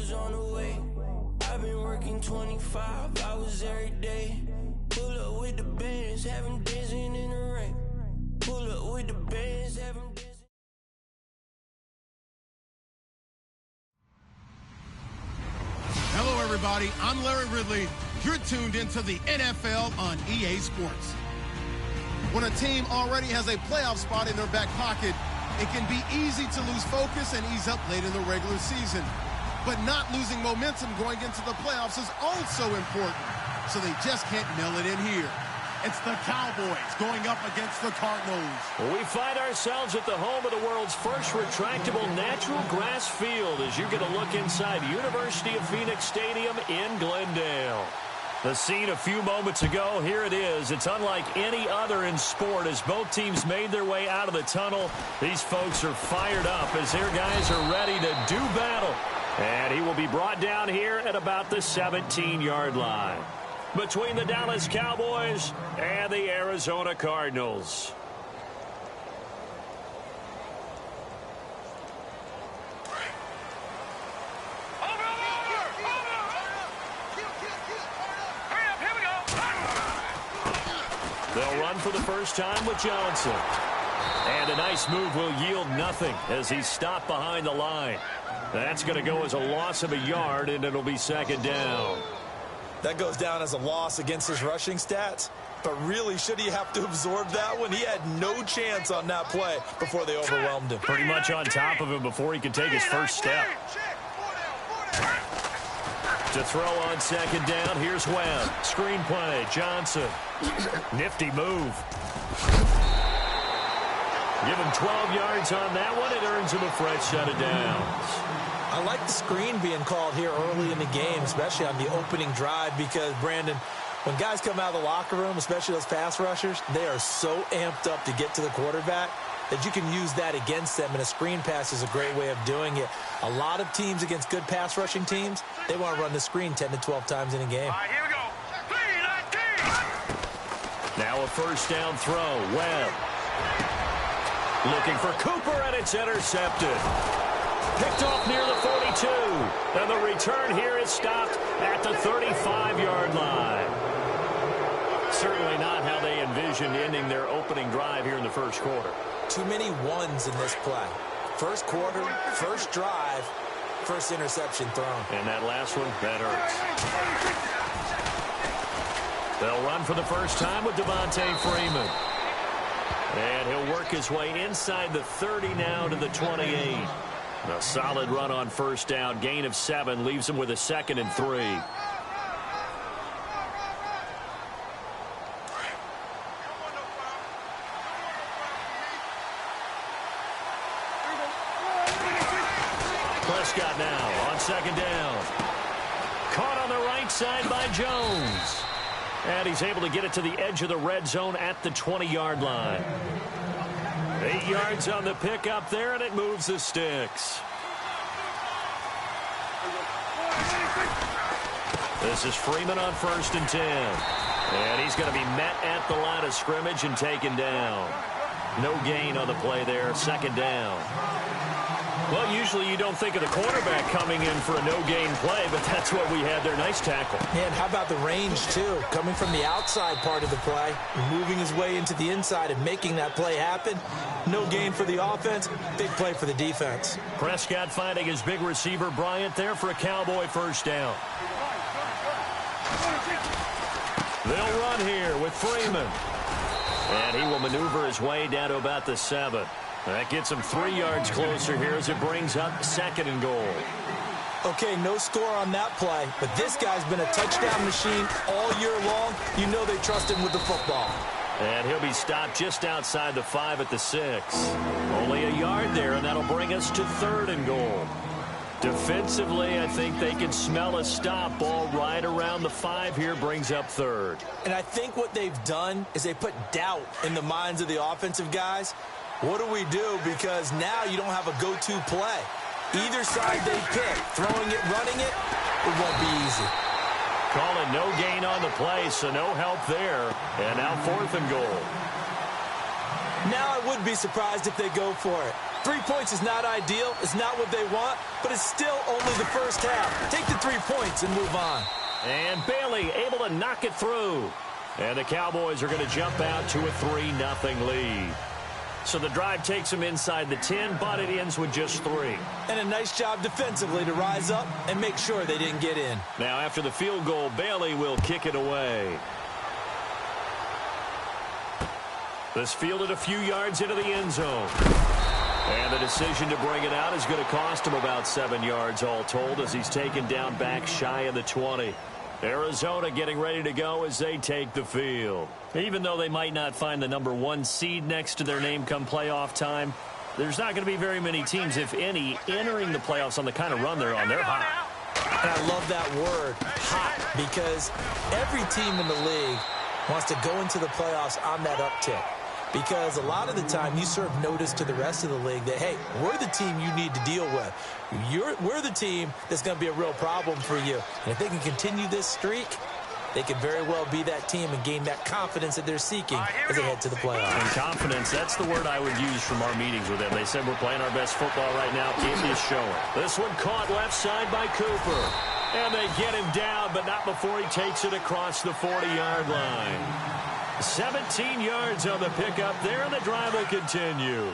was on the way. I've been working 25 hours every day. Pull up with the bands, have 'em dancing in the rain. Pull up with the bands, have 'em dancing. Hello, everybody. I'm Larry Ridley. You're tuned into the NFL on EA Sports. When a team already has a playoff spot in their back pocket, it can be easy to lose focus and ease up late in the regular season. But not losing momentum going into the playoffs is also important, so they just can't mail it in here. It's the Cowboys going up against the Cardinals. We find ourselves at the home of the world's first retractable natural grass field as you get a look inside University of Phoenix Stadium in Glendale. The scene a few moments ago, here it is. It's unlike any other in sport as both teams made their way out of the tunnel. These folks are fired up as their guys are ready to do battle. And he will be brought down here at about the 17-yard line. Between the Dallas Cowboys and the Arizona Cardinals. They'll run for the first time with Johnson. And a nice move will yield nothing as he's stopped behind the line. That's going to go as a loss of a yard, and it'll be second down. That goes down as a loss against his rushing stats. But really, should he have to absorb that one? He had no chance on that play before they overwhelmed him. Pretty much on top of him before he could take his first step. To throw on second down, here's Webb. Screen play, Johnson. Nifty move. Give him 12 yards on that one. It earns him a fresh set of downs. I like the screen being called here early in the game, especially on the opening drive, because, Brandon, when guys come out of the locker room, especially those pass rushers, they are so amped up to get to the quarterback that you can use that against them, and a screen pass is a great way of doing it. A lot of teams against good pass rushing teams, they want to run the screen 10 to 12 times in a game. All right, here we go. 3-19. Now a first down throw. Webb. Looking for Cooper, and it's intercepted. Picked off near the 42. And the return here is stopped at the 35-yard line. Certainly not how they envisioned ending their opening drive here in the first quarter. Too many ones in this play. First quarter, first drive, first interception thrown. And that last one, that hurts. They'll run for the first time with Devontae Freeman. And he'll work his way inside the 30 now to the 28. A solid run on first down. Gain of 7 leaves him with a 2nd and 3. Prescott now on second down. Caught on the right side by Jones. And he's able to get it to the edge of the red zone at the 20-yard line. 8 yards on the pickup there, and it moves the sticks. This is Freeman on 1st and 10. And he's going to be met at the line of scrimmage and taken down. No gain on the play there, 2nd down. Well, usually you don't think of the quarterback coming in for a no-gain play, but that's what we had there. Nice tackle. And how about the range, too? Coming from the outside part of the play, moving his way into the inside and making that play happen. No gain for the offense, big play for the defense. Prescott finding his big receiver, Bryant, there for a Cowboy first down. They'll run here with Freeman. And he will maneuver his way down to about the 7. That gets him 3 yards closer here as it brings up 2nd and goal. Okay, no score on that play, but this guy's been a touchdown machine all year long. You know they trust him with the football. And he'll be stopped just outside the 5 at the 6. Only a yard there, and that'll bring us to 3rd and goal. Defensively, I think they can smell a stop. Ball right around the 5 here brings up 3rd. And I think what they've done is they put doubt in the minds of the offensive guys. What do we do? Because now you don't have a go-to play. Either side they pick, throwing it, running it, it won't be easy. Call it no gain on the play, so no help there. And now 4th and goal. Now I would be surprised if they go for it. 3 points is not ideal. It's not what they want, but it's still only the first half. Take the 3 points and move on. And Bailey able to knock it through. And the Cowboys are going to jump out to a 3-0 lead. So the drive takes them inside the 10, but it ends with just 3. And a nice job defensively to rise up and make sure they didn't get in. Now after the field goal, Bailey will kick it away. This fielded a few yards into the end zone. And the decision to bring it out is going to cost him about 7 yards all told as he's taken down back shy of the 20. Arizona getting ready to go as they take the field. Even though they might not find the #1 seed next to their name come playoff time, there's not going to be very many teams, if any, entering the playoffs on the kind of run they're on. They're hot. And I love that word, hot, because every team in the league wants to go into the playoffs on that uptick. Because a lot of the time you serve notice to the rest of the league that, hey, we're the team you need to deal with. We're the team that's going to be a real problem for you. And if they can continue this streak, they could very well be that team and gain that confidence that they're seeking as they head to the playoffs. And confidence, that's the word I would use from our meetings with them. They said we're playing our best football right now. It is showing. This one caught left side by Cooper. And they get him down, but not before he takes it across the 40-yard line. 17 yards on the pickup there, and the drive will continue.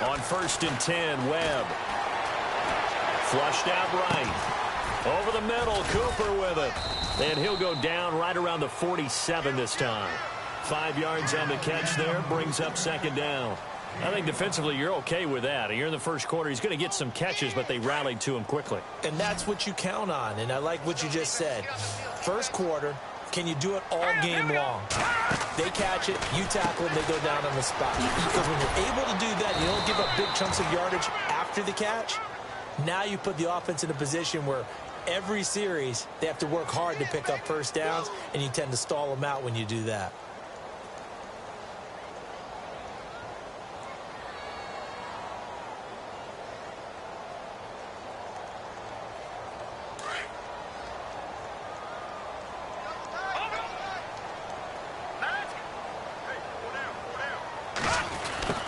On 1st and 10, Webb. Flushed out right. Over the middle, Cooper with it. And he'll go down right around the 47 this time. 5 yards on the catch there, brings up 2nd down. I think defensively you're okay with that. You're in the first quarter. He's going to get some catches, but they rallied to him quickly. And that's what you count on, and I like what you just said. First quarter, can you do it all game long? They catch it, you tackle them, they go down on the spot. Because when you're able to do that, you don't give up big chunks of yardage after the catch. Now you put the offense in a position where every series they have to work hard to pick up first downs, and you tend to stall them out when you do that.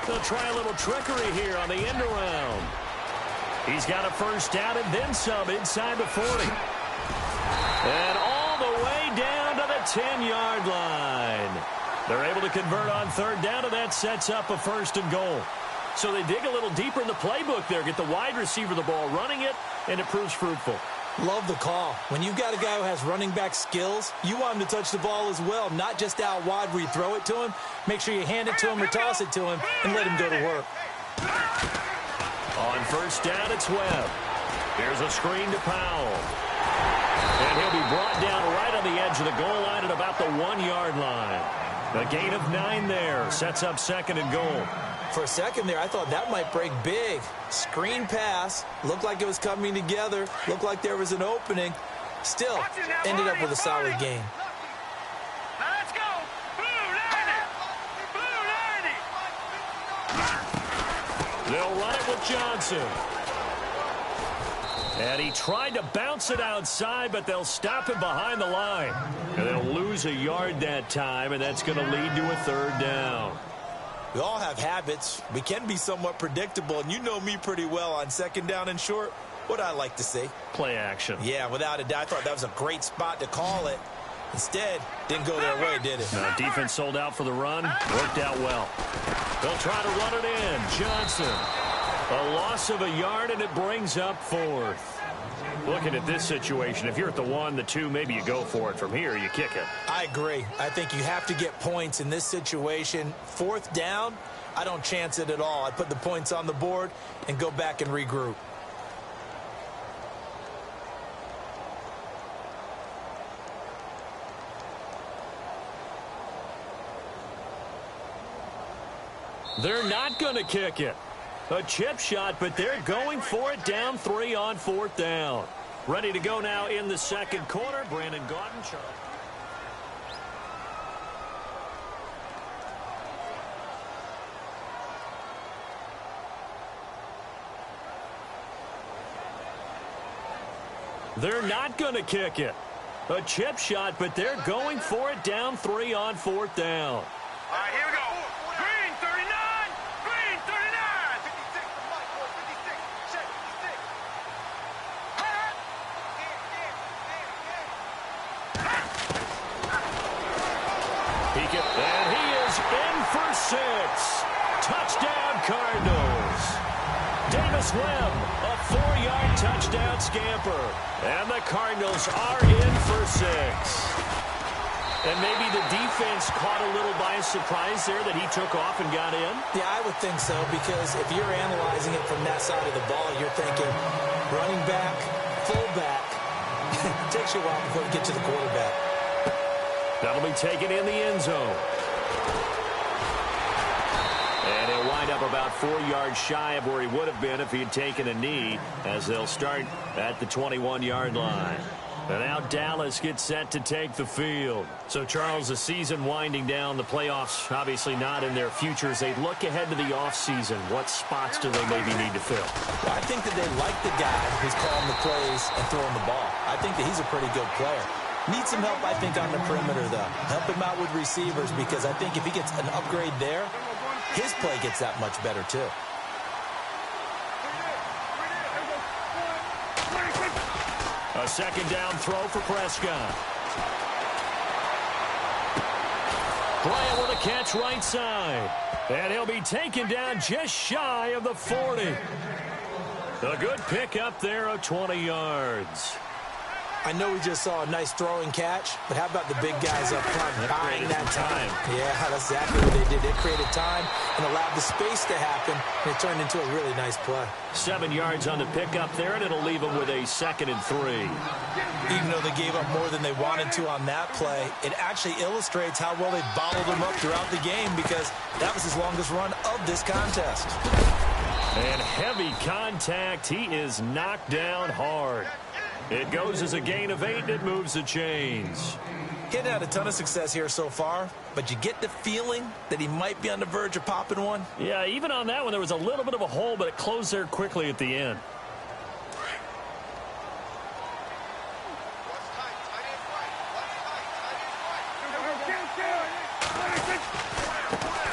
They'll try a little trickery here on the end around. He's got a first down and then some inside the 40. And all the way down to the 10-yard line. They're able to convert on 3rd down, and that sets up a 1st and goal. So they dig a little deeper in the playbook there, get the wide receiver the ball, running it, and it proves fruitful. Love the call. When you've got a guy who has running back skills, you want him to touch the ball as well, not just out wide where you throw it to him. Make sure you hand it to him or toss it to him and let him go to work. On 1st down, it's Webb. Here's a screen to Powell. And he'll be brought down right on the edge of the goal line at about the 1-yard line. The gain of 9 there sets up 2nd and goal. For a second there, I thought that might break big. Screen pass. Looked like it was coming together. Looked like there was an opening. Still, ended up with a solid gain. Let's go. Blue 90. Blue 90. They'll run it with Johnson. And he tried to bounce it outside, but they'll stop him behind the line. And they'll lose a yard that time, and that's going to lead to a 3rd down. We all have habits. We can be somewhat predictable, and you know me pretty well on 2nd down and short. What I like to see. Play action. Yeah, without a doubt. I thought that was a great spot to call it. Instead, didn't go their way, did it? No, defense sold out for the run. Worked out well. They'll try to run it in. Johnson. A loss of a yard, and it brings up 4th. Looking at this situation, if you're at the 1, the 2, maybe you go for it. From here, you kick it. I agree. I think you have to get points in this situation. 4th down, I don't chance it at all. I put the points on the board and go back and regroup. They're not going to kick it. A chip shot, but they're going for it down 3 on 4th down. Ready to go now in the 2nd quarter. Brandon Gaudin. They're not going to kick it. A chip shot, but they're going for it down 3 on 4th down. All right, here we go. Green, 39. Green, 39. 56, the mic, boy, 56. Check, 56. And he is in for 6. Touchdown, Cardinals. Davis Webb, a 4-yard touchdown scamper. And the Cardinals are in for 6. And maybe the defense caught a little by surprise there that he took off and got in? Yeah, I would think so, because if you're analyzing it from that side of the ball, you're thinking running back, fullback. It takes you a while before you get to the quarterback. That'll be taken in the end zone. And he'll wind up about 4 yards shy of where he would have been if he had taken a knee, as they'll start at the 21-yard line. And now Dallas gets set to take the field. So, Charles, the season winding down, the playoffs obviously not in their futures. They look ahead to the offseason. What spots do they maybe need to fill? Well, I think that they like the guy who's calling the plays and throwing the ball. I think that he's a pretty good player. Needs some help, I think, on the perimeter, though. Help him out with receivers, because I think if he gets an upgrade there, his play gets that much better, too. A second down throw for Prescott. Bryant with a catch right side. And he'll be taken down just shy of the 40. A good pickup there of 20 yards. I know we just saw a nice throwing catch, but how about the big guys up front buying that time? Yeah, that's exactly what they did. They created time and allowed the space to happen, and it turned into a really nice play. 7 yards on the pickup there, and it'll leave them with a 2nd and 3. Even though they gave up more than they wanted to on that play, it actually illustrates how well they bottled them up throughout the game, because that was his longest run of this contest. And heavy contact. He is knocked down hard. It goes as a gain of 8, and it moves the chains. He hadn't had a ton of success here so far, but you get the feeling that he might be on the verge of popping one. Yeah, even on that one, there was a little bit of a hole, but it closed there quickly at the end.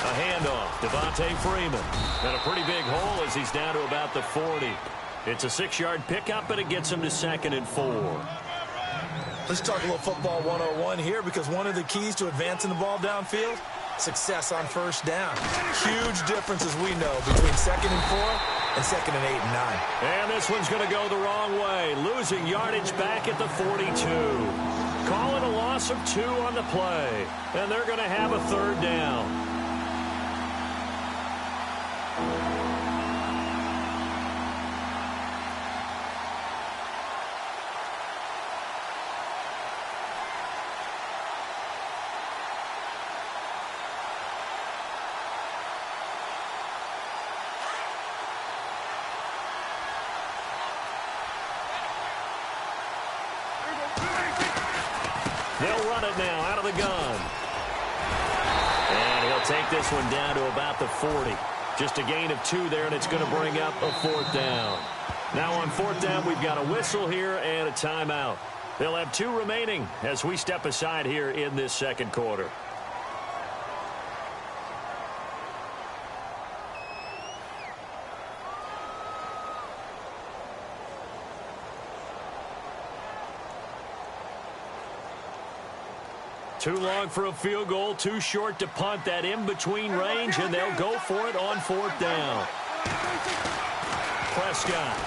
A handoff, Devontae Freeman. And a pretty big hole as he's down to about the 40. It's a 6-yard pickup, and it gets him to 2nd and 4. Let's talk a little football 101 here, because one of the keys to advancing the ball downfield, success on first down. Huge difference, as we know, between 2nd and 4 and 2nd and 8 and 9. And this one's going to go the wrong way, losing yardage back at the 42. Calling a loss of 2 on the play, and they're going to have a 3rd down. They'll run it now out of the gun. And he'll take this one down to about the 40. Just a gain of 2 there, and it's going to bring up a 4th down. Now on 4th down, we've got a whistle here and a timeout. They'll have 2 remaining as we step aside here in this 2nd quarter. Too long for a field goal, too short to punt. That in-between range, and they'll go for it on 4th down. Prescott.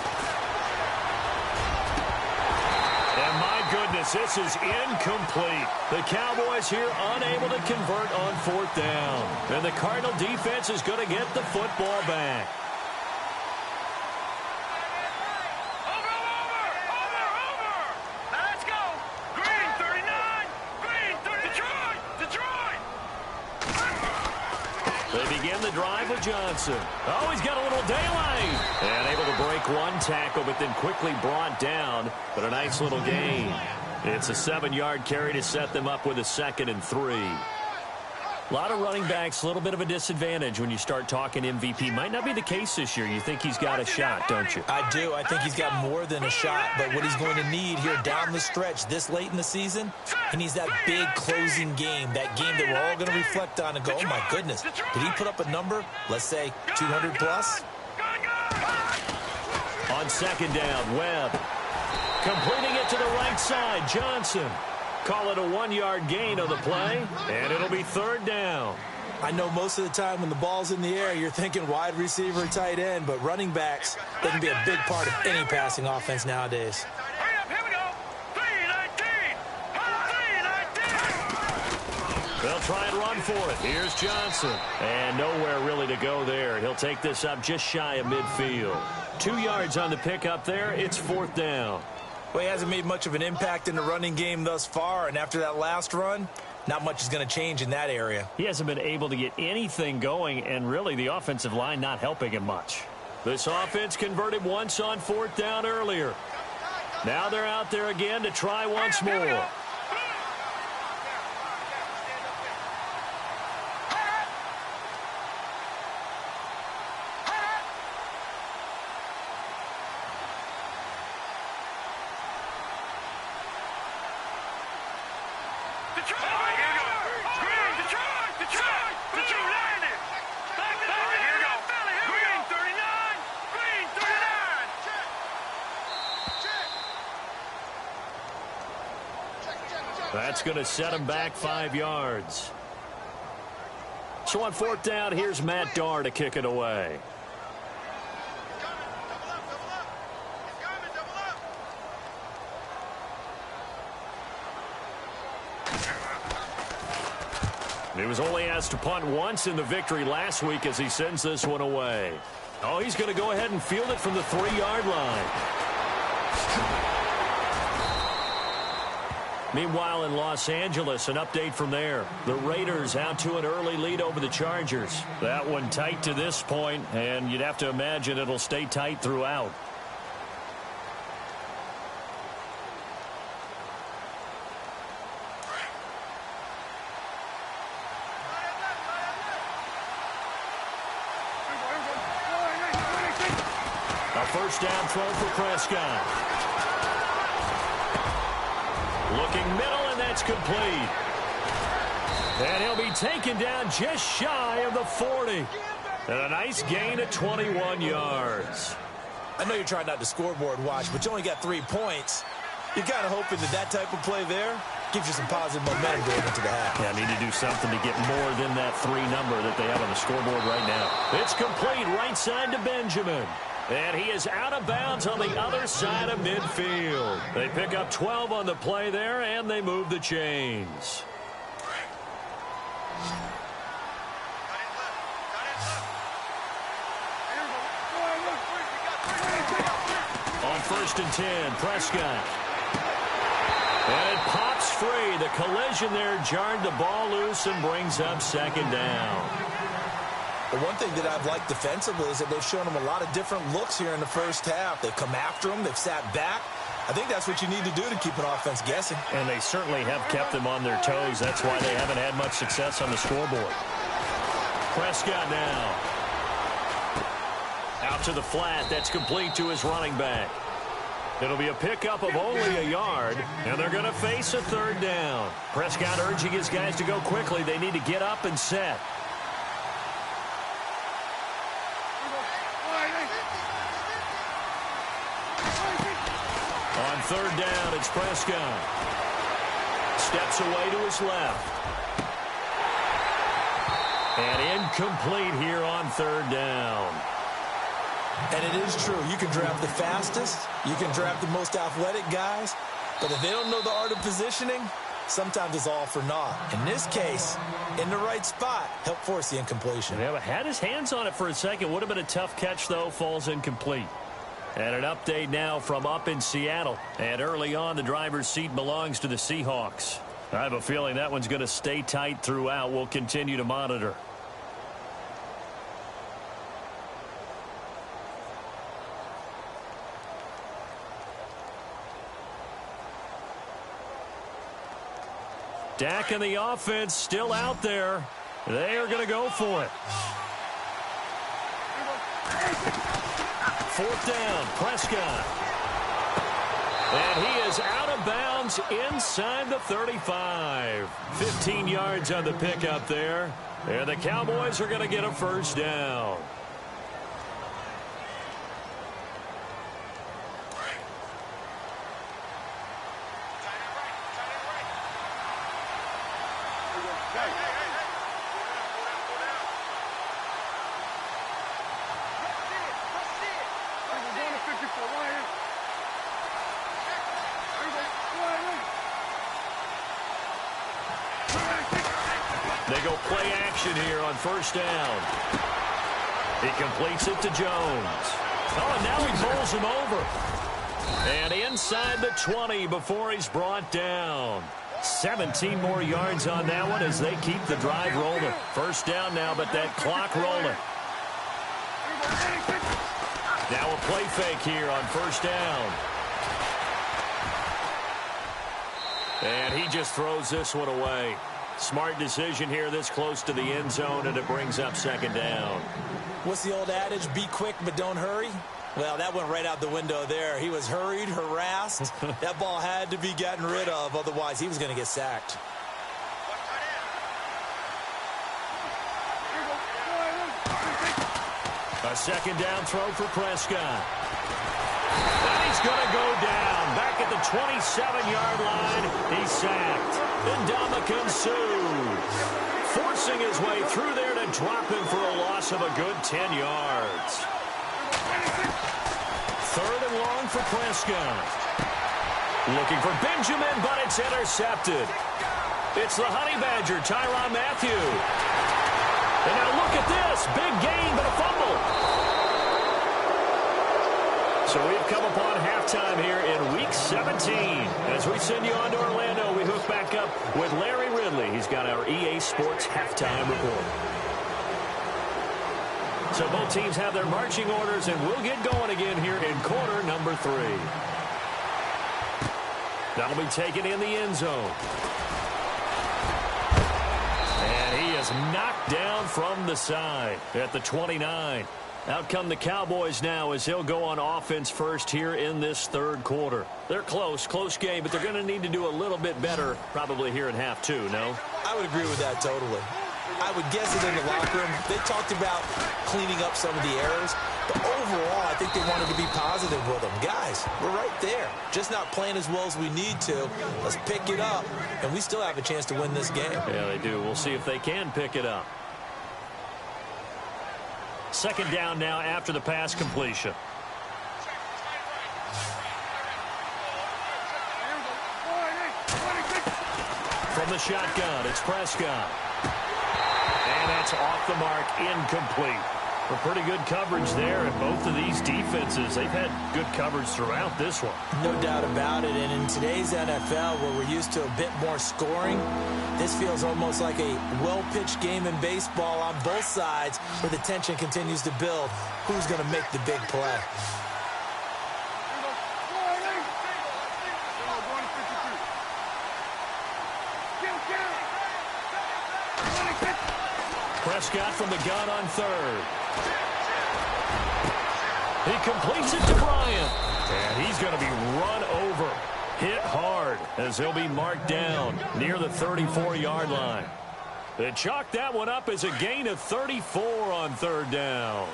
And my goodness, this is incomplete. The Cowboys here unable to convert on 4th down. And the Cardinal defense is going to get the football back. Drive with Johnson. Oh, he's got a little daylight. And able to break one tackle, but then quickly brought down. But a nice little gain. It's a 7-yard carry to set them up with a 2nd and 3. A lot of running backs, a little bit of a disadvantage when you start talking MVP. Might not be the case this year. You think he's got a shot, don't you? I do. I think he's got more than a shot. But what he's going to need here down the stretch this late in the season, he needs that big closing game, that game that we're all going to reflect on and go, oh, my goodness, did he put up a number, let's say, 200 plus? On second down, Webb. Completing it to the right side, Johnson. Call it a 1-yard gain on the play, and it'll be third down. I know most of the time when the ball's in the air, you're thinking wide receiver, tight end, but running backs, they can be a big part of any passing offense nowadays. Hurry up, here we go. 3-19. They'll try and run for it. Here's Johnson. And nowhere really to go there. He'll take this up just shy of midfield. 2 yards on the pickup there. It's fourth down. Well, he hasn't made much of an impact in the running game thus far, and after that last run, not much is going to change in that area. He hasn't been able to get anything going, and really the offensive line not helping him much. This offense converted once on fourth down earlier. Now they're out there again to try once more. That's going to set him back 5 yards. So on fourth down, here's Matt Darr to kick it away. He was only asked to punt once in the victory last week as he sends this one away. Oh, he's going to go ahead and field it from the 3-yard line. Meanwhile, in Los Angeles, an update from there. The Raiders out to an early lead over the Chargers. That one tight to this point, and you'd have to imagine it'll stay tight throughout. A first down throw for Prescott. Looking middle, and that's complete. And he'll be taken down just shy of the 40. And a nice gain of 21 yards. I know you're trying not to scoreboard watch, but you only got 3 points. You're kind of hoping that type of play there gives you some positive momentum going into the half. Yeah, need to do something to get more than that 3 number that they have on the scoreboard right now. It's complete right side to Benjamin. And he is out of bounds on the other side of midfield. They pick up 12 on the play there, and they move the chains. On first and 10, Prescott. And it pops free. The collision there jarred the ball loose and brings up second down. But one thing that I've liked defensively is that they've shown them a lot of different looks here in the first half. They've come after them. They've sat back. I think that's what you need to do to keep an offense guessing. And they certainly have kept them on their toes. That's why they haven't had much success on the scoreboard. Prescott now. Out to the flat. That's complete to his running back. It'll be a pickup of only a yard, and they're going to face a third down. Prescott urging his guys to go quickly. They need to get up and set. On third down, it's Prescott. Steps away to his left. And incomplete here on third down. And it is true. You can draft the fastest. You can draft the most athletic guys. But if they don't know the art of positioning, sometimes it's all for naught. In this case, in the right spot, help force the incompletion. Yeah, but had his hands on it for a second. Would have been a tough catch, though. Falls incomplete. And an update now from up in Seattle. And early on, the driver's seat belongs to the Seahawks. I have a feeling that one's going to stay tight throughout. We'll continue to monitor. Dak and the offense still out there. They are going to go for it. Fourth down, Prescott. And he is out of bounds inside the 35. 15 yards on the pickup there. And the Cowboys are going to get a first down. They go play action here on first down. He completes it to Jones. Oh, and now he pulls him over. And inside the 20 before he's brought down. 17 more yards on that one as they keep the drive rolling. First down now, but that clock rolling. Now a play fake here on first down. And he just throws this one away. Smart decision here this close to the end zone, and it brings up second down. What's the old adage? Be quick, but don't hurry. Well, that went right out the window there. He was hurried, harassed. That ball had to be gotten rid of. Otherwise, he was going to get sacked. A second down throw for Prescott. And he's going to go down. Back at the 27-yard line. He's sacked. Ndamukong Suh forcing his way through there to drop him for a loss of a good 10 yards. Third and long for Prescott. Looking for Benjamin, but it's intercepted. It's the Honey Badger, Tyrann Mathieu. And now look at this. Big gain, but a fumble. So we've come upon halftime here in Week 17. As we send you on to Orlando, we hook back up with Larry Ridley. He's got our EA Sports halftime report. So both teams have their marching orders, and we'll get going again here in quarter number 3. That'll be taken in the end zone. And he is knocked down from the side at the 29. Out come the Cowboys now as he'll go on offense first here in this third quarter. They're close game, but they're going to need to do a little bit better probably here in half 2, no? I would agree with that totally. I would guess it in the locker room. They talked about cleaning up some of the errors, but overall, I think they wanted to be positive with them. Guys, we're right there. Just not playing as well as we need to. Let's pick it up, and we still have a chance to win this game. Yeah, they do. We'll see if they can pick it up. Second down now after the pass completion. From the shotgun, it's Prescott. And that's off the mark, incomplete. A pretty good coverage there, and both of these defenses, they've had good coverage throughout this one. No doubt about it, and in today's NFL, where we're used to a bit more scoring, this feels almost like a well-pitched game in baseball on both sides, where the tension continues to build. Who's going to make the big play? Prescott from the gun on third. He completes it to Bryant. And he's going to be run over. Hit hard as he'll be marked down near the 34-yard line. They chalk that one up as a gain of 34 on third down.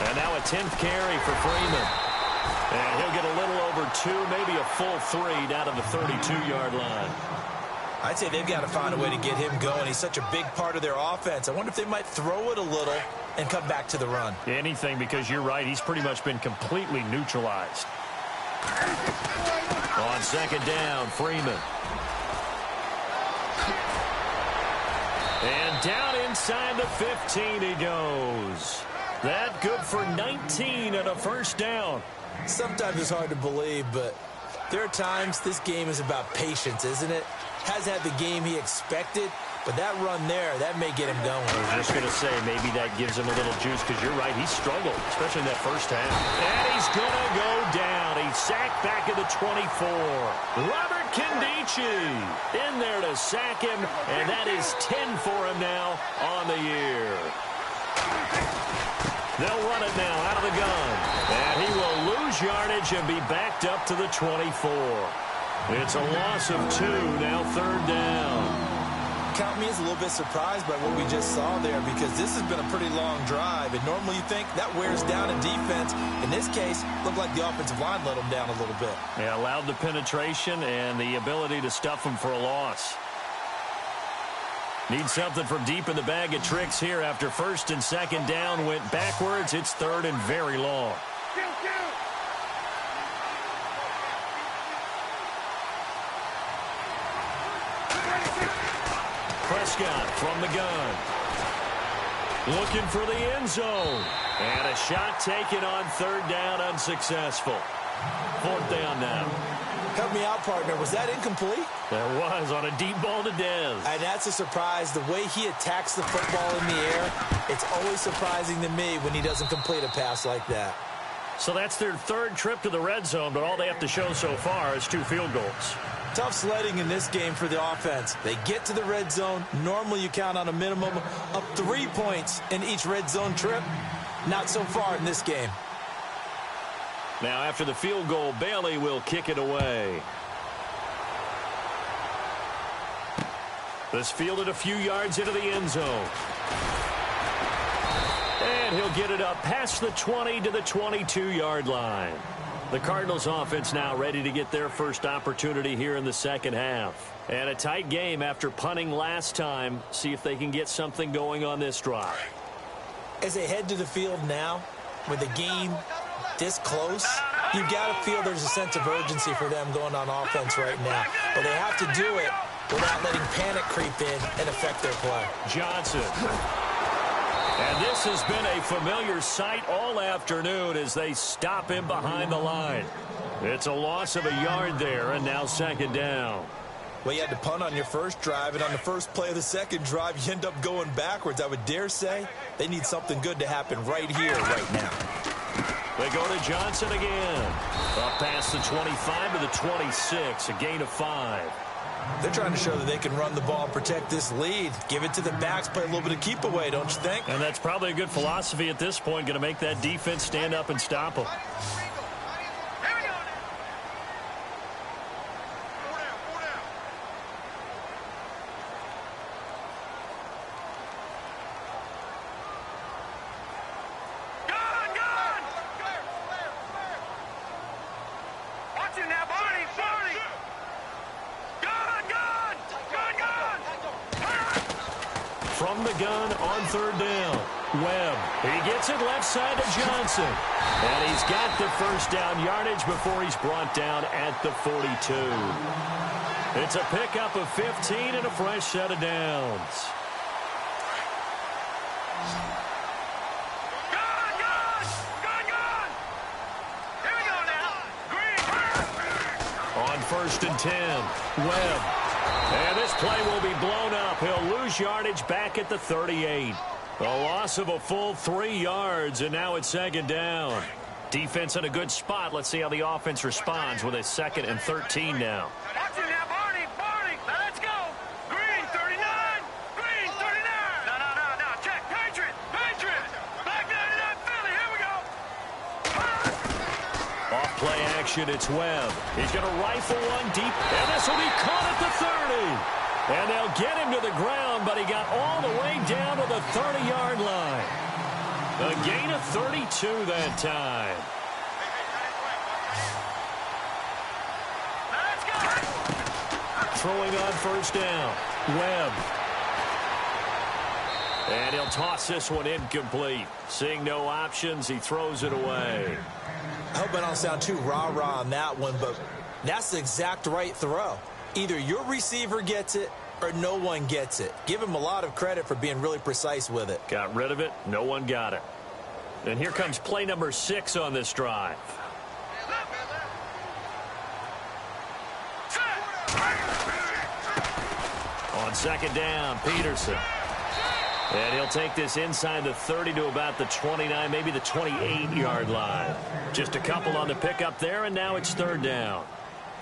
And now a 10th carry for Freeman. And he'll get a little over 2, maybe a full 3 down to the 32-yard line. I'd say they've got to find a way to get him going. He's such a big part of their offense. I wonder if they might throw it a little and come back to the run. Anything, because you're right. He's pretty much been completely neutralized. On second down, Freeman. And down inside the 15 he goes. That good for 19 and a first down. Sometimes it's hard to believe, but there are times this game is about patience, isn't it? Hasn't had the game he expected, but that run there, that may get him going. I was just going to say, maybe that gives him a little juice, because you're right, he struggled, especially in that first half. And he's going to go down. He's sacked back at the 24. Robert Kindici in there to sack him, and that is 10 for him now on the year. They'll run it now out of the gun, and he will lose yardage and be backed up to the 24. It's a loss of 2, now 3rd down. Count me as a little bit surprised by what we just saw there, because this has been a pretty long drive, and normally you think that wears down a defense. In this case, looked like the offensive line let them down a little bit. Yeah, allowed the penetration and the ability to stuff them for a loss. Need something from deep in the bag of tricks here after 1st and 2nd down went backwards. It's 3rd and very long. Prescott from the gun. Looking for the end zone. And a shot taken on 3rd down, unsuccessful. 4th down now. Help me out, partner. Was that incomplete? That was on a deep ball to Dez. And that's a surprise. The way he attacks the football in the air, it's always surprising to me when he doesn't complete a pass like that. So that's their 3rd trip to the red zone, but all they have to show so far is 2 field goals. Tough sledding in this game for the offense. They get to the red zone. Normally you count on a minimum of 3 points in each red zone trip. Not so far in this game. Now after the field goal, Bailey will kick it away. This fielded a few yards into the end zone. And he'll get it up past the 20 to the 22-yard line. The Cardinals offense now ready to get their first opportunity here in the 2nd half. And a tight game after punting last time. See if they can get something going on this drive. As they head to the field now, with the game this close, you've got to feel there's a sense of urgency for them going on offense right now. But they have to do it without letting panic creep in and affect their play. Johnson. And this has been a familiar sight all afternoon as they stop him behind the line. It's a loss of a yard there, and now 2nd down. Well, you had to punt on your first drive, and on the first play of the 2nd drive, you end up going backwards. I would dare say they need something good to happen right here, right now. They go to Johnson again. Up past the 25 to the 26, a gain of 5. They're trying to show that they can run the ball and protect this lead. Give it to the backs, play a little bit of keep away, don't you think? And that's probably a good philosophy at this point, going to make that defense stand up and stop them. From the gun on 3rd down. Webb. He gets it left side to Johnson. And he's got the first down yardage before he's brought down at the 42. It's a pickup of 15 and a fresh set of downs. On 1st and 10, Webb. And this play will be blown up. He'll lose yardage back at the 38. A loss of a full 3 yards, and now it's 2nd down. Defense in a good spot. Let's see how the offense responds with a 2nd and 13 now. Watch it now, Barney. Now let's go. Green, 39. Green, 39. No. Check. Patriot. Black 99, Philly. Here we go. Off play action, it's Webb. He's going to rifle one deep, and this will be caught at the 30. And they'll get him to the ground, but he got all the way down to the 30-yard line. A gain of 32 that time. Let's go. Throwing on 1st down, Webb. And he'll toss this one incomplete. Seeing no options, he throws it away. I hope I don't sound too rah-rah on that one, but that's the exact right throw. Either your receiver gets it or no one gets it. Give him a lot of credit for being really precise with it. Got rid of it. No one got it. And here comes play number 6 on this drive. On 2nd down, Peterson. And he'll take this inside the 30 to about the 29, maybe the 28-yard line. Just a couple on the pickup there, and now it's 3rd down.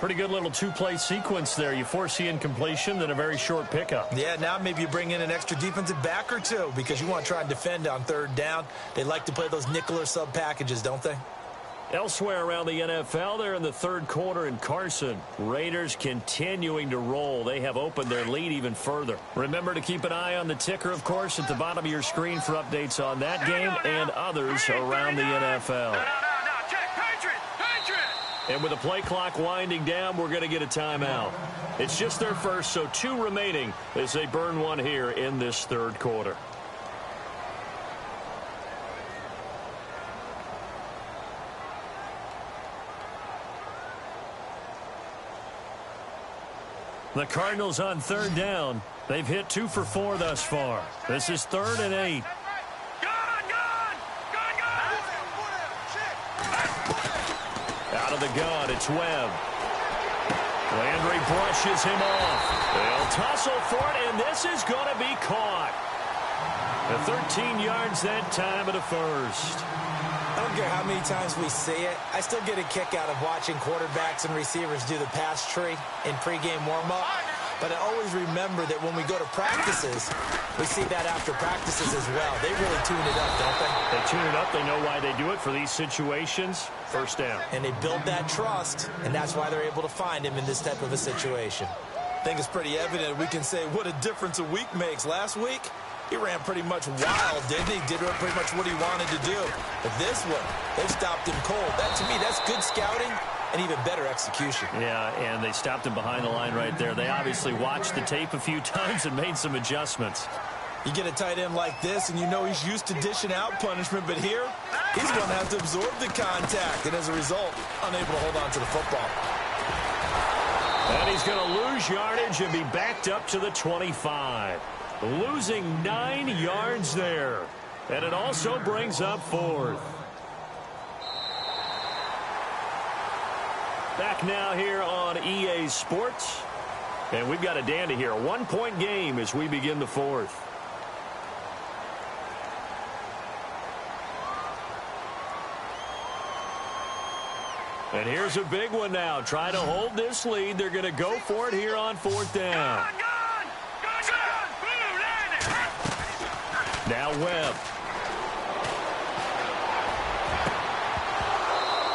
Pretty good little two-play sequence there. You force the incompletion, then a very short pickup. Yeah, now maybe you bring in an extra defensive back or two because you want to try and defend on third down. They like to play those nickel or sub packages, don't they? Elsewhere around the NFL, they're in the third quarter in Carson. Raiders continuing to roll. They have opened their lead even further. Remember to keep an eye on the ticker, of course, at the bottom of your screen for updates on that game and others around the NFL. And with the play clock winding down, we're going to get a timeout. It's just their first, so 2 remaining as they burn one here in this third quarter. The Cardinals on third down. They've hit 2 for 4 thus far. This is 3rd and 8. Out of the gun, it's Webb. Landry brushes him off. They'll tussle for it, and this is going to be caught. The 13 yards that time of the first. I don't care how many times we see it. I still get a kick out of watching quarterbacks and receivers do the pass tree in pregame warm-up. But I always remember that when we go to practices, we see that after practices as well. They really tune it up, don't they? They tune it up. They know why they do it for these situations. First down. And they build that trust, and that's why they're able to find him in this type of a situation. I think it's pretty evident. We can say what a difference a week makes. Last week, he ran pretty much wild, didn't he? Did pretty much what he wanted to do. But this one, they've stopped him cold. That, to me, that's good scouting and even better execution. Yeah, and they stopped him behind the line right there. They obviously watched the tape a few times and made some adjustments. You get a tight end like this, and you know he's used to dishing out punishment, but here, he's going to have to absorb the contact, and as a result, unable to hold on to the football. And he's going to lose yardage and be backed up to the 25. Losing 9 yards there. And it also brings up 4th. Back now here on EA Sports. And we've got a dandy here. A 1-point game as we begin the 4th. And here's a big one now. Trying to hold this lead. They're going to go for it here on 4th down. Now Webb.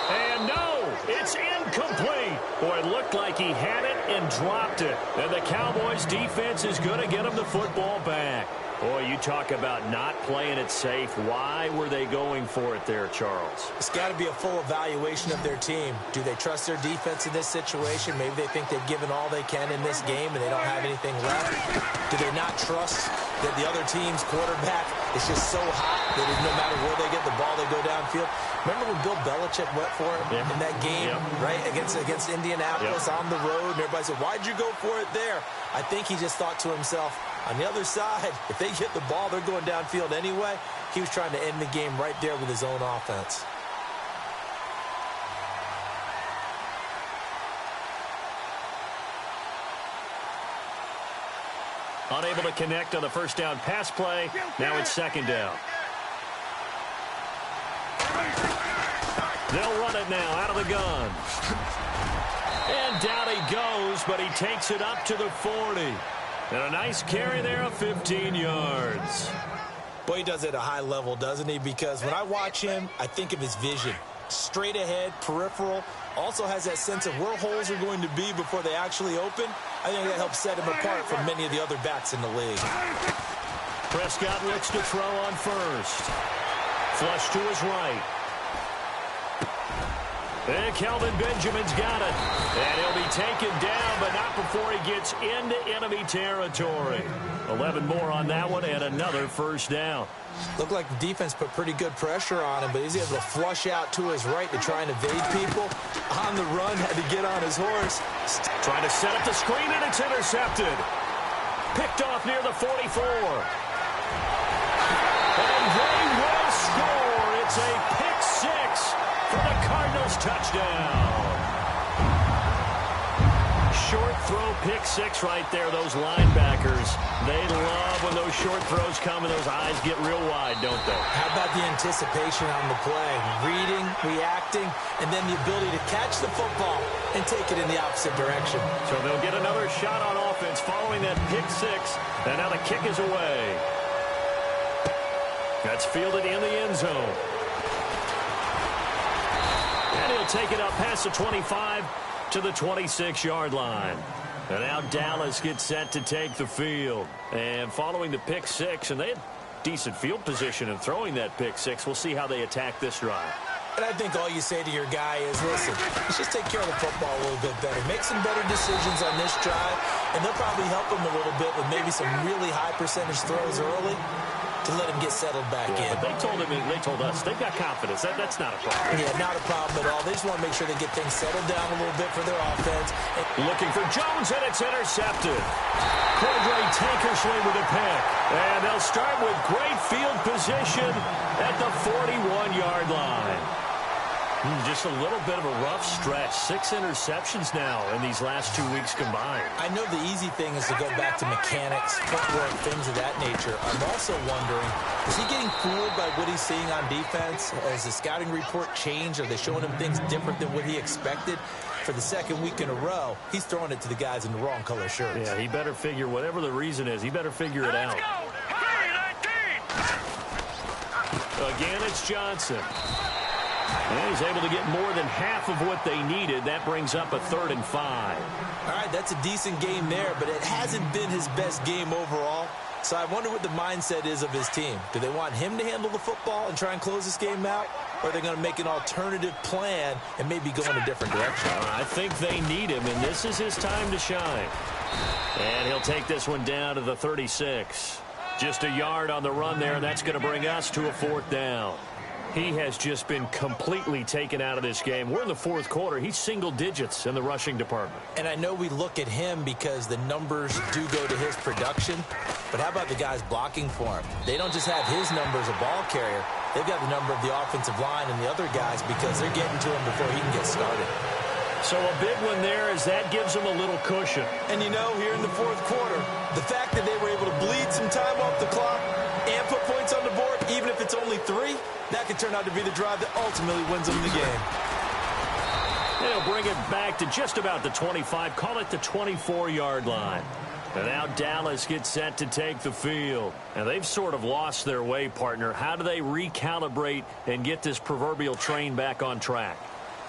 And no, it's incomplete. Boy, it looked like he had it and dropped it. And the Cowboys defense is going to get him the football back. Boy, you talk about not playing it safe. Why were they going for it there, Charles? It's got to be a full evaluation of their team. Do they trust their defense in this situation? Maybe they think they've given all they can in this game and they don't have anything left. Do they not trust that the other team's quarterback is just so hot that no matter where they get the ball, they go downfield? Remember when Bill Belichick went for it in that game, right, against Indianapolis on the road? And everybody said, why'd you go for it there? I think he just thought to himself, on the other side, if they get the ball, they're going downfield anyway. He was trying to end the game right there with his own offense. Unable to connect on the first down pass play. Now it's 2nd down. They'll run it now out of the gun. And down he goes, but he takes it up to the 40. And a nice carry there of 15 yards. Boy, he does it at a high level, doesn't he? Because when I watch him, I think of his vision. Straight ahead, peripheral. Also has that sense of where holes are going to be before they actually open. I think that helps set him apart from many of the other backs in the league. Prescott looks to throw on first. Flush to his right. And Kelvin Benjamin's got it. And he'll be taken down, but not before he gets into enemy territory. 11 more on that one and another first down. Looked like the defense put pretty good pressure on him, but he's able to flush out to his right to try and evade people. On the run, had to get on his horse. Trying to set up the screen, and it's intercepted. Picked off near the 44. And they will score. It's a pick six for the Cardinals touchdown. short throw pick six right there. Those linebackers, they love when those short throws come and those eyes get real wide, don't they? How about the anticipation on the play? Reading, reacting, and then the ability to catch the football and take it in the opposite direction. So they'll get another shot on offense following that pick six. And now the kick is away. That's fielded in the end zone. And he'll take it up past the 25 to the 26-yard line. And now Dallas gets set to take the field. And following the pick six, and they had decent field position in throwing that pick six. We'll see how they attack this drive. And I think all you say to your guy is, listen, let's just take care of the football a little bit better. Make some better decisions on this drive, and they'll probably help him a little bit with maybe some really high percentage throws early to let him get settled back in. But they told us, they've got confidence. That's not a problem. Yeah, not a problem at all. They just want to make sure they get things settled down a little bit for their offense. Looking for Jones, and it's intercepted. Cordray Tankersley with a pick. And they'll start with great field position at the 41-yard line. Just a little bit of a rough stretch. 6 interceptions now in these last 2 weeks combined. I know the easy thing is to go back to mechanics, footwork, things of that nature. I'm also wondering, is he getting fooled by what he's seeing on defense? Has the scouting report changed? Are they showing him things different than what he expected? For the second week in a row, he's throwing it to the guys in the wrong color shirts. Yeah, he better figure, whatever the reason is, he better figure it out. Again, it's Johnson. And he's able to get more than half of what they needed. That brings up a 3rd and 5. All right, that's a decent game there, but it hasn't been his best game overall. So I wonder what the mindset is of his team. Do they want him to handle the football and try and close this game out? Or are they going to make an alternative plan and maybe go in a different direction? I think they need him, and this is his time to shine. And he'll take this one down to the 36. Just a yard on the run there, and that's going to bring us to a 4th down. He has just been completely taken out of this game. We're in the 4th quarter. He's single digits in the rushing department. And I know we look at him because the numbers do go to his production. But how about the guys blocking for him? They don't just have his number as a ball carrier. They've got the number of the offensive line and the other guys because they're getting to him before he can get started. So a big one there as that gives him a little cushion. And you know, here in the 4th quarter, the fact that they were able to bleed some time off the clock and put points on the board, even if it's only 3, that could turn out to be the drive that ultimately wins them the game. They'll bring it back to just about the 25, call it the 24-yard line. And now Dallas gets set to take the field. And they've sort of lost their way, partner. How do they recalibrate and get this proverbial train back on track?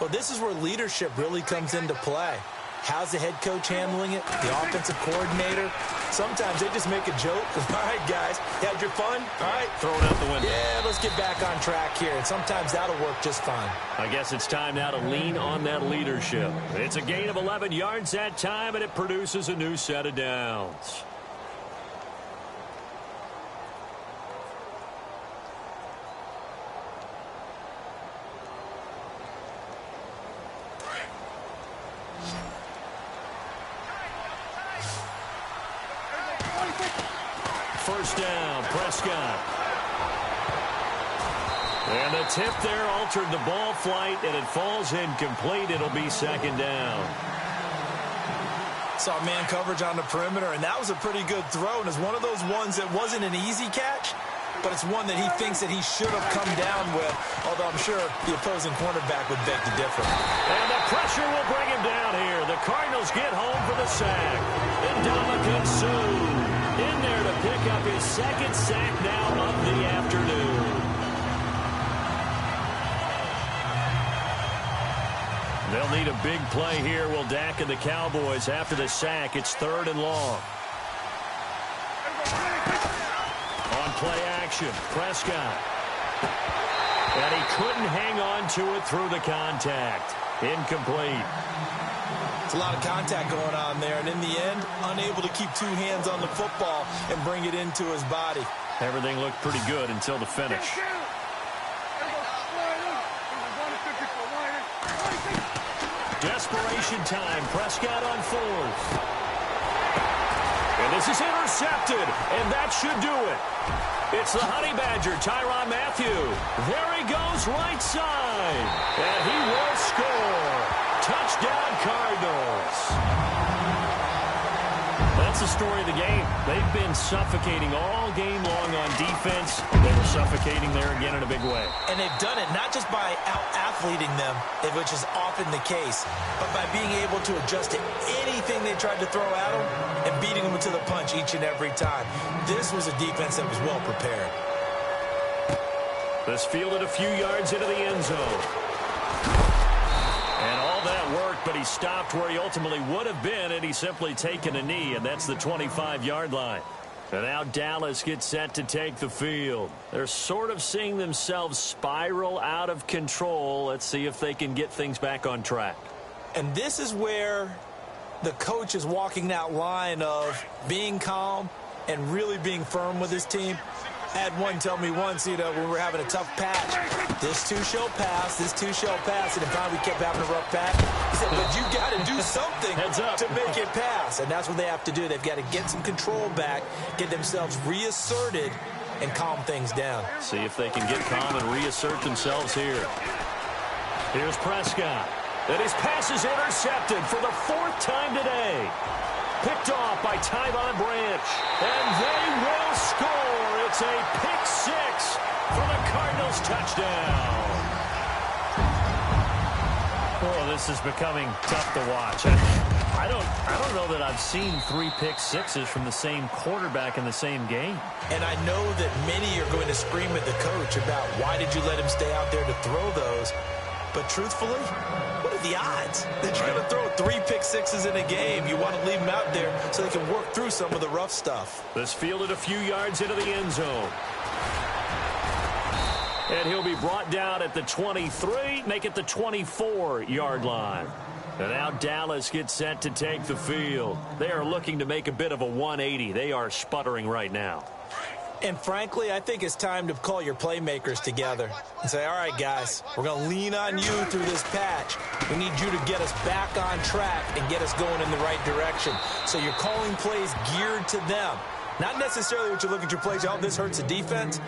Well, this is where leadership really comes into play. How's the head coach handling it? The offensive coordinator? Sometimes they just make a joke. All right, guys, you had your fun? All right. Throw it out the window. Yeah, let's get back on track here. And sometimes that'll work just fine. I guess it's time now to lean on that leadership. It's a gain of 11 yards that time, and it produces a new set of downs. First down, Prescott. And the tip there altered the ball flight, and it falls incomplete. It'll be 2nd down. Saw man coverage on the perimeter, and that was a pretty good throw. And it's one of those ones that wasn't an easy catch, but it's one that he thinks that he should have come down with, although I'm sure the opposing cornerback would beg to differ. And the pressure will bring him down here. The Cardinals get home for the sack. And Ndamukong Suh in there to pick up his 2nd sack now of the afternoon. They'll need a big play here. Will Dak and the Cowboys after the sack. It's 3rd and long. On play action, Prescott. And he couldn't hang on to it through the contact. Incomplete. It's a lot of contact going on there, and in the end, unable to keep 2 hands on the football and bring it into his body. Everything looked pretty good until the finish. Desperation time. Prescott on 4th. And this is intercepted, and that should do it. It's the Honey Badger, Tyrann Mathieu. There he goes, right side. And he will score. Touchdown, Cardinals. That's the story of the game. They've been suffocating all game long on defense. They were suffocating there again in a big way. And they've done it not just by out-athleting them, which is often the case, but by being able to adjust to anything they tried to throw at them and beating them to the punch each and every time. This was a defense that was well prepared. This fielded a few yards into the end zone. And all that worked, but he stopped where he ultimately would have been, and he's simply taken a knee, and that's the 25-yard line. And now Dallas gets set to take the field. They're sort of seeing themselves spiral out of control. Let's see if they can get things back on track. And this is where the coach is walking that line of being calm and really being firm with his team. I had one tell me once, when we were having a tough patch, this too shall pass, this too shall pass, and if not, we kept having a rough patch. He said, but you got to do something to make it pass, and that's what they have to do. They've got to get some control back, get themselves reasserted, and calm things down. See if they can get calm and reassert themselves here. Here's Prescott. And his pass is intercepted for the 4th time today. Picked off by Tyvon Branch. And they will score. It's a pick 6 for the Cardinals touchdown. Oh, this is becoming tough to watch. I don't know that I've seen 3 pick sixes from the same quarterback in the same game. And I know that many are going to scream at the coach about why did you let him stay out there to throw those. But truthfully, what are the odds that you're going to throw 3 pick sixes in a game? You want to leave them out there so they can work through some of the rough stuff. This fielded a few yards into the end zone. And he'll be brought down at the 23, make it the 24-yard line. And now Dallas gets set to take the field. They are looking to make a bit of a 180. They are sputtering right now. And frankly, I think it's time to call your playmakers together and say, all right, guys, we're going to lean on you through this patch. We need you to get us back on track and get us going in the right direction. So you're calling plays geared to them. Not necessarily what you look at your plays, oh, this hurts the defense.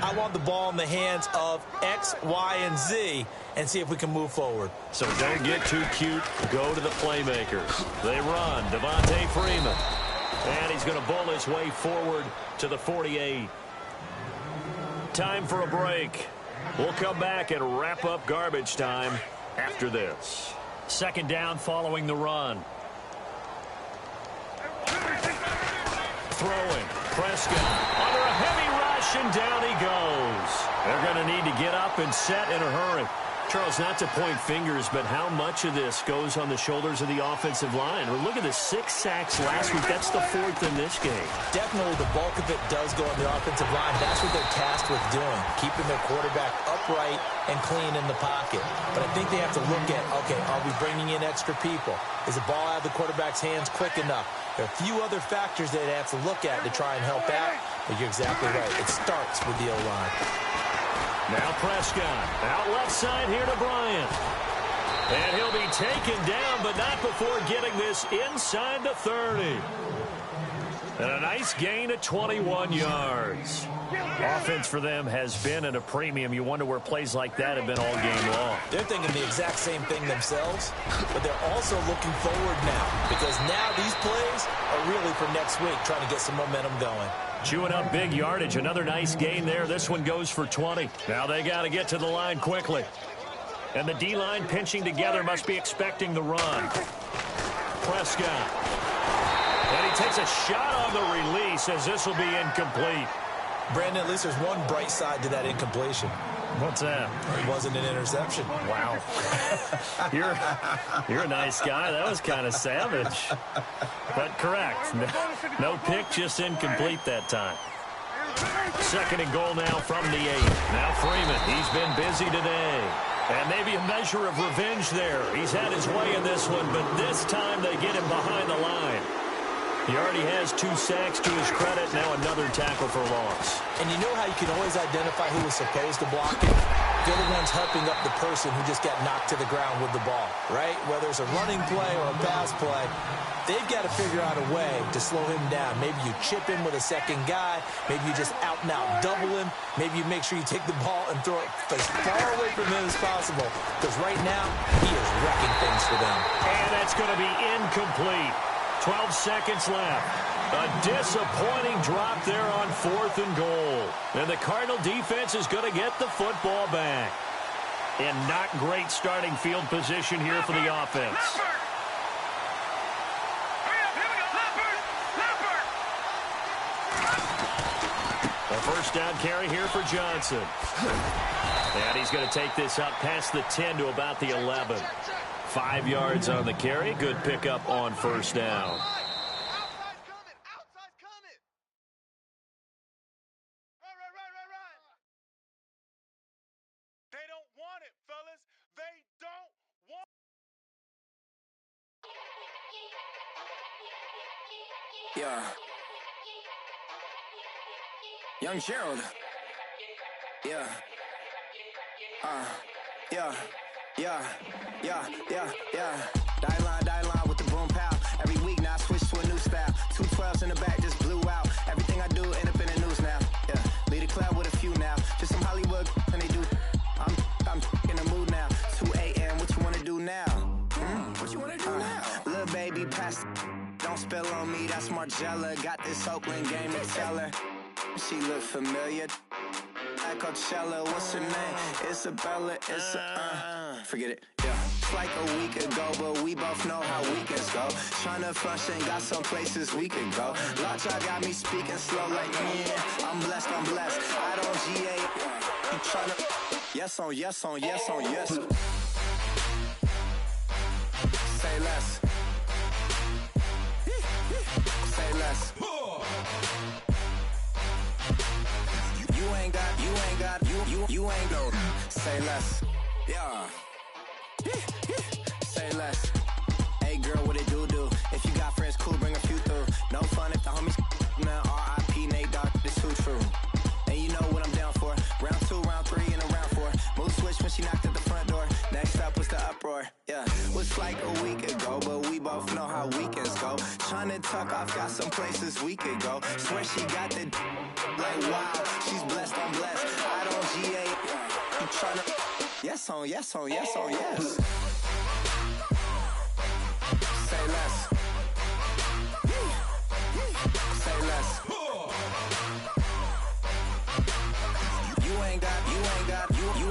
I want the ball in the hands of X, Y, and Z and see if we can move forward. So don't get too cute. Go to the playmakers. They run. Devontae Freeman. And he's going to bowl his way forward to the 48. Time for a break. We'll come back and wrap up garbage time after this. 2nd down following the run. Throwing. Prescott under a heavy rush, and down he goes. They're going to need to get up and set in a hurry. Charles, not to point fingers, but how much of this goes on the shoulders of the offensive line? Well, look at the 6 sacks last week. That's the 4th in this game. Definitely the bulk of it does go on the offensive line. That's what they're tasked with doing, keeping their quarterback upright and clean in the pocket. But I think they have to look at, okay, are we bringing in extra people? Is the ball out of the quarterback's hands quick enough? There are a few other factors that they have to look at to try and help out. But you're exactly right. It starts with the O-line. Now Prescott, out left side here to Bryant. And he'll be taken down, but not before getting this inside the 30. And a nice gain of 21 yards. Offense for them has been at a premium. You wonder where plays like that have been all game long. They're thinking the exact same thing themselves, but they're also looking forward now because now these plays are really for next week, trying to get some momentum going. Chewing up big yardage. Another nice gain there. This one goes for 20. Now they got to get to the line quickly. And the D-line pinching together must be expecting the run. Prescott. And he takes a shot on the release as this will be incomplete. Brandon, at least there's one bright side to that incompletion. What's that? It wasn't an interception. Wow. You're a nice guy. That was kind of savage. But correct. No pick, just incomplete that time. 2nd and goal now from the 8. Now Freeman, he's been busy today. And maybe a measure of revenge there. He's had his way in this one, but this time they get him behind the line. He already has 2 sacks to his credit. Now another tackle for loss. And you know how you can always identify who was supposed to block it? They're the ones helping up the person who just got knocked to the ground with the ball, right? Whether it's a running play or a pass play, they've got to figure out a way to slow him down. Maybe you chip him with a second guy. Maybe you just out-and-out double him. Maybe you make sure you take the ball and throw it as far away from him as possible. Because right now, he is wrecking things for them. And that's going to be incomplete. 12 seconds left. A disappointing drop there on 4th and goal. And the Cardinal defense is going to get the football back. And not great starting field position here for the offense. A first down carry here for Johnson. And he's going to take this up past the 10 to about the 11. 5 yards on the carry. Good pickup on first down. They don't want it, fellas. They don't want it. Yeah. Young Gerald. Yeah. Yeah. Die line with the boom pow. Every week now I switch to a new style. 2 12s in the back just blew out. Everything I do end up in the news now. Yeah. Lead a club with a few now. Just some Hollywood and they do. I'm in the mood now. 2 a.m. What you wanna do now? What you wanna do now? Little baby pass. Don't spill on me. That's Margella. Got this Oakland game to tell her. She look familiar. At Coachella, what's her name? Isabella, forget it, yeah. It's like a week ago, but we both know how weekends go. Tryna function, got some places we could go. Lot y'all got me speaking slow like, yeah, I'm blessed. I don't GA, you tryna, yes on yes. Say less. Say less. You ain't gon' say less. Yeah. Say less. Hey girl, what it do? If you got friends, cool, bring a few through. No fun if the homies man. R.I.P. Nate Dogg, this too true. And you know what I'm down for. Round 2, round 3, and a round 4. Mood switch when she knocked at the front door. Next up was the uproar. Yeah. Was like a week ago, but we both know how weekends go. Tryna tuck off, got some places we could go. Swear she got the like wow, she's blessed, I'm blessed. I don't GA. You tryna yes on yes. Say less. Say less.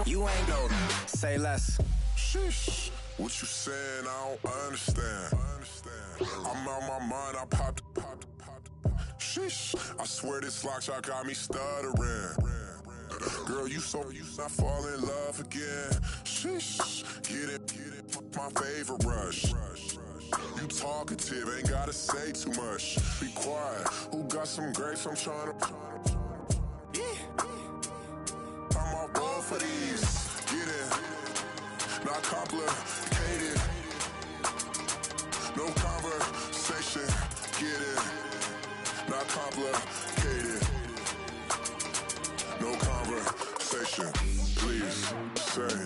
You ain't gon' say less. Sheesh, what you saying? I don't understand. I'm out my mind, I popped. Sheesh, I swear this lock shot got me stuttering. Girl, you not fall in love again. Sheesh, get it, my favorite rush. You talkative, ain't gotta say too much. Be quiet, who got some grapes? I'm tryna. I'm all roll for these. Get it, not complicated. No conversation, get it, not complicated. No conversation, please say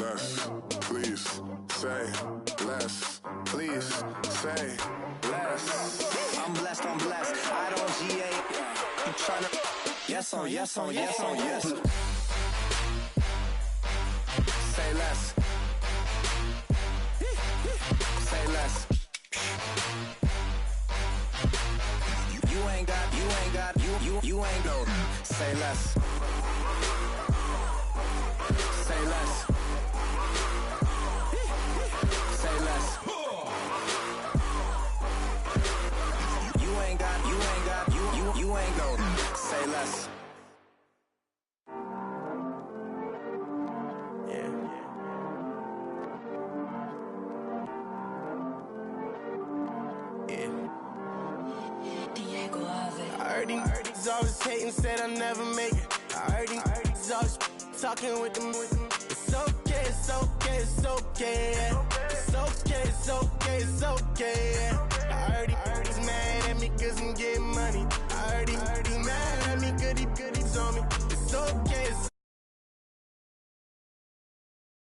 less. Please say less. Please say less. I'm blessed. I don't GA. You tryna yes on yes. Say less. Say less. You ain't gon' say less. Say less. Say less. You ain't gon' say less. I heard these always hating, said I'll never make it. I heard these always talking with them. It's okay. I heard he's mad at me cause I'm getting money.